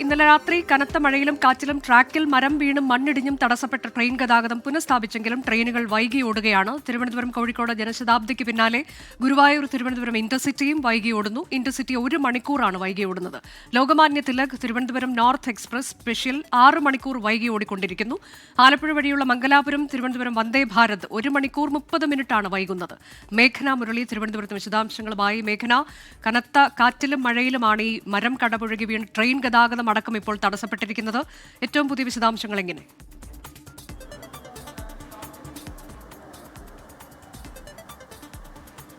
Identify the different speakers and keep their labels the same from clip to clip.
Speaker 1: ഇന്നലെ രാത്രി കനത്ത മഴയിലും കാറ്റിലും ട്രാക്കിൽ മരം വീണും മണ്ണിടിഞ്ഞും തടസ്സപ്പെട്ട ട്രെയിൻ ഗതാഗതം പുനഃസ്ഥാപിച്ചെങ്കിലും ട്രെയിനുകൾ വൈകി ഓടുകയാണ്. തിരുവനന്തപുരം കോഴിക്കോട് ജനശതാബ്ദിക്ക് പിന്നാലെ ഗുരുവായൂർ തിരുവനന്തപുരം ഇന്റർസിറ്റിയും വൈകി ഓടുന്നു. ഇന്റർസിറ്റി 1 മണിക്കൂറാണ് വൈകി ഓടുന്നത്. Lokmanya Tilak Thiruvananthapuram north express special 6 മണിക്കൂർ വൈകി ഓടിക്കൊണ്ടിരിക്കുന്നു. ആലപ്പുഴ വഴിയുള്ള മംഗലാപുരം തിരുവനന്തപുരം വന്ദേ ഭാരത് 1 മണിക്കൂർ 30 മിനിറ്റാണ് വൈകുന്നത്. മേഘന മുരളി തിരുവനന്തപുരത്ത് വിശദാംശങ്ങളുമായി. മേഘന, കനത്ത കാറ്റിലും മഴയിലുമാണ് ഈ മരം കടപുഴകി വീണ് ട്രെയിൻ ഗതാഗതം അടക്കം ഇപ്പോൾ തടസ്സപ്പെട്ടിരിക്കുന്നത്. ഏറ്റവും പുതിയ വിശദാംശങ്ങൾ എങ്ങനെ?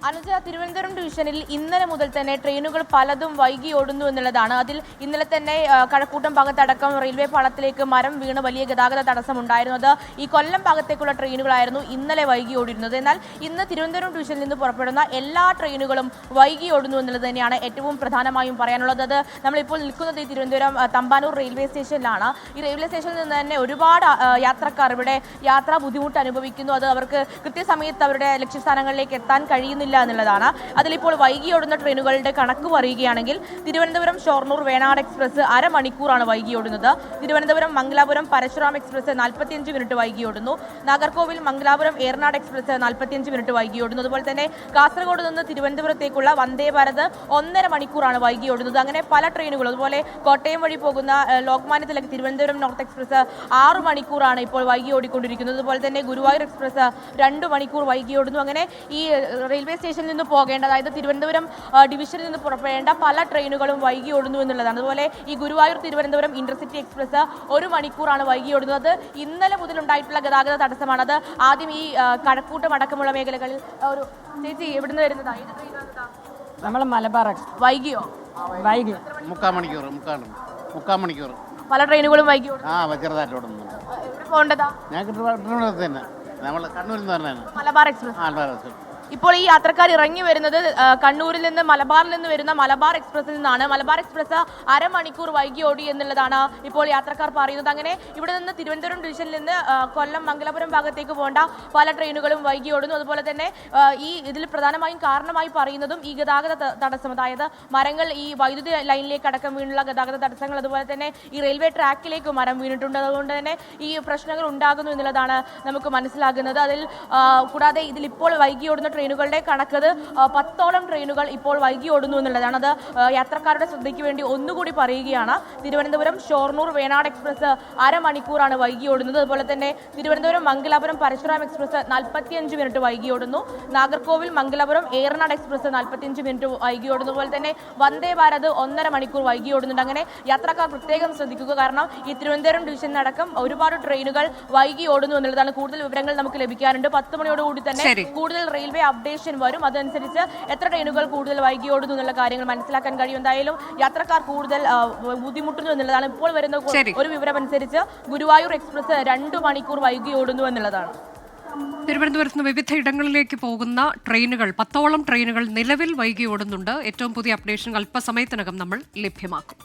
Speaker 2: അനുജ, തിരുവനന്തപുരം ഡിവിഷനിൽ ഇന്നലെ മുതൽ തന്നെ ട്രെയിനുകൾ പലതും വൈകി ഓടുന്നു എന്നുള്ളതാണ്. അതിൽ ഇന്നലെ തന്നെ കഴക്കൂട്ടം ഭാഗത്തടക്കം റെയിൽവേ പാളത്തിലേക്ക് മരം വീണ് വലിയ ഗതാഗത തടസ്സം ഉണ്ടായിരുന്നത്. ഈ കൊല്ലം ഭാഗത്തേക്കുള്ള ട്രെയിനുകളായിരുന്നു ഇന്നലെ വൈകി ഓടിയിരുന്നത്. എന്നാൽ ഇന്ന് തിരുവനന്തപുരം ഡിവിഷനിൽ നിന്ന് പുറപ്പെടുന്ന എല്ലാ ട്രെയിനുകളും വൈകി ഓടുന്നു എന്നുള്ളത് തന്നെയാണ് ഏറ്റവും പ്രധാനമായും പറയാനുള്ളത്. അത് നമ്മളിപ്പോൾ നിൽക്കുന്നത് ഈ തിരുവനന്തപുരം തമ്പാനൂർ റെയിൽവേ സ്റ്റേഷനിലാണ്. ഈ റെയിൽവേ സ്റ്റേഷനിൽ നിന്ന് തന്നെ ഒരുപാട് യാത്രക്കാർ ഇവിടെ യാത്രാ ബുദ്ധിമുട്ട് അനുഭവിക്കുന്നു. അത് അവർക്ക് കൃത്യസമയത്ത് അവരുടെ ലക്ഷ്യസ്ഥാനങ്ങളിലേക്ക് എത്താൻ കഴിയുന്നില്ല എന്നുള്ളതാണ്. അതിലിപ്പോൾ വൈകി ഓടുന്ന ട്രെയിനുകളുടെ കണക്ക് പറയുകയാണെങ്കിൽ തിരുവനന്തപുരം ഷൊർണൂർ വേണാട് എക്സ്പ്രസ് അരമണിക്കൂറാണ് വൈകി ഓടുന്നത്. തിരുവനന്തപുരം മംഗലാപുരം പരശുറാം എക്സ്പ്രസ് 45 മിനിറ്റ് വൈകി ഓടുന്നു. നാഗർകോവിൽ മംഗലാപുരം ഏറനാട് എക്സ്പ്രസ് 45 മിനിറ്റ് വൈകി ഓടുന്നു. അതുപോലെ തന്നെ കാസർഗോഡ് നിന്ന് തിരുവനന്തപുരത്തേക്കുള്ള വന്ദേ ഭാരത് 1.5 മണിക്കൂറാണ് വൈകി ഓടുന്നത്. അങ്ങനെ പല ട്രെയിനുകളും, അതുപോലെ കോട്ടയം വഴി പോകുന്ന ലോകമാന്യ തിലക് തിരുവനന്തപുരം നോർത്ത് എക്സ്പ്രസ് 6 മണിക്കൂറാണ് ഇപ്പോൾ വൈകി ഓടിക്കൊണ്ടിരിക്കുന്നത്. അതുപോലെ തന്നെ ഗുരുവായൂർ എക്സ്പ്രസ് 2 മണിക്കൂർ വൈകി ഓടുന്നു. അങ്ങനെ ഈ റെയിൽവേ സ്റ്റേഷനിൽ നിന്ന് പോകേണ്ട, അതായത് തിരുവനന്തപുരം ഡിവിഷനിൽ നിന്ന് പുറപ്പെടേണ്ട പല ട്രെയിനുകളും വൈകി ഓടുന്നു എന്നുള്ളതാണ്. അതുപോലെ ഈ ഗുരുവായൂർ തിരുവനന്തപുരം ഇന്റർസിറ്റി എക്സ്പ്രസ് 1 മണിക്കൂറാണ് വൈകി ഓടുന്നത്. ഇന്നലെ മുതലുണ്ടായിട്ടുള്ള ഗതാഗത തടസ്സമാണ്. അത് ആദ്യം ഈ കഴക്കൂട്ടം അടക്കമുള്ള മേഖലകളിൽ ഒരു ചേച്ചി എവിടുന്ന് വരുന്നതാ?
Speaker 3: നമ്മൾ മലബാർ
Speaker 2: വൈകിയോ?
Speaker 3: വൈകി
Speaker 4: മുക്കാൽ മണിക്കൂർ
Speaker 2: പല ട്രെയിനുകളും വൈകി
Speaker 4: ചെറുതായിട്ട് ഓടുന്നു.
Speaker 2: എവിടെ പോകേണ്ടതാ?
Speaker 4: ഞാൻ തിരുവനന്തപുരത്ത് തന്നെ, നമ്മൾ കണ്ണൂരിൽ നിന്ന് പറഞ്ഞാണ്
Speaker 2: മലബാർ എക്സ്പ്രസ്. ഇപ്പോൾ ഈ യാത്രക്കാർ ഇറങ്ങി വരുന്നത് കണ്ണൂരിൽ നിന്ന് മലബാറിൽ നിന്ന് വരുന്ന മലബാർ എക്സ്പ്രസിൽ നിന്നാണ്. മലബാർ എക്സ്പ്രസ് അരമണിക്കൂർ വൈകി ഓടി എന്നുള്ളതാണ് ഇപ്പോൾ യാത്രക്കാർ പറയുന്നത്. അങ്ങനെ ഇവിടെ നിന്ന് തിരുവനന്തപുരം ഡിവിഷനിൽ നിന്ന് കൊല്ലം മംഗലാപുരം ഭാഗത്തേക്ക് പോകേണ്ട പല ട്രെയിനുകളും വൈകി ഓടുന്നു. അതുപോലെ തന്നെ ഇതിൽ പ്രധാനമായും കാരണമായി പറയുന്നതും ഈ ഗതാഗത തടസ്സം, അതായത് മരങ്ങൾ ഈ വൈദ്യുതി ലൈനിലേക്ക് അടക്കം വീണുള്ള ഗതാഗത തടസ്സങ്ങൾ, അതുപോലെ തന്നെ ഈ റെയിൽവേ ട്രാക്കിലേക്ക് മരം വീണിട്ടുണ്ട്. അതുകൊണ്ട് തന്നെ ഈ പ്രശ്നങ്ങൾ ഉണ്ടാകുന്നു എന്നുള്ളതാണ് നമുക്ക് മനസ്സിലാകുന്നത്. അതിൽ കൂടാതെ ഇതിലിപ്പോൾ വൈകി ഓടുന്ന ട്രെയിനുകളുടെ കണക്കത് 10ഓളം ട്രെയിനുകൾ ഇപ്പോൾ വൈകി ഓടുന്നു എന്നുള്ളതാണ്. അത് യാത്രക്കാരുടെ ശ്രദ്ധയ്ക്ക് വേണ്ടി ഒന്നുകൂടി പറയുകയാണ്. തിരുവനന്തപുരം ഷൊർണൂർ വേണാട് എക്സ്പ്രസ് അരമണിക്കൂറാണ് വൈകി ഓടുന്നത്. അതുപോലെ തന്നെ തിരുവനന്തപുരം മംഗലാപുരം പരശുറാം എക്സ്പ്രസ് 45 മിനിറ്റ് വൈകി ഓടുന്നു. നാഗർകോവിൽ മംഗലാപുരം ഏറനാട് എക്സ്പ്രസ് 45 മിനിറ്റ് വൈകി ഓടുന്നു. അതുപോലെ തന്നെ വന്ദേ ഭാരത് 1.5 മണിക്കൂർ വൈകി ഓടുന്നുണ്ട്. അങ്ങനെ യാത്രക്കാർ പ്രത്യേകം ശ്രദ്ധിക്കുക, കാരണം ഈ തിരുവനന്തപുരം ഡിവിഷനടക്കം ഒരുപാട് ട്രെയിനുകൾ വൈകി ഓടുന്നു എന്നുള്ളതാണ്. കൂടുതൽ വിവരങ്ങൾ നമുക്ക് ലഭിക്കാറുണ്ട്. 10 മണിയോടുകൂടി തന്നെ കൂടുതൽ റെയിൽവേ അപ്ഡേഷൻ വരും. അതനുസരിച്ച് എത്ര ട്രെയിനുകൾ കൂടുതൽ വൈകി ഓടുന്നു എന്നുള്ള കാര്യങ്ങൾ മനസ്സിലാക്കാൻ കഴിയും. എന്തായാലും യാത്രക്കാർ കൂടുതൽ ബുദ്ധിമുട്ടുന്നു എന്നുള്ളതാണ്. ഇപ്പോൾ വരുന്ന ഒരു വിവരം അനുസരിച്ച് ഗുരുവായൂർ എക്സ്പ്രസ് 2 മണിക്കൂർ വൈകി ഓടുന്നു എന്നുള്ളതാണ്.
Speaker 1: തിരുവനന്തപുരത്ത് നിന്ന് വിവിധ ഇടങ്ങളിലേക്ക് പോകുന്ന ട്രെയിനുകൾ, 10ഓളം ട്രെയിനുകൾ നിലവിൽ വൈകി ഓടുന്നുണ്ട്. ഏറ്റവും പുതിയ അപ്ഡേഷൻ അല്പസമയത്തിനകം നമ്മൾ ലഭ്യമാക്കും.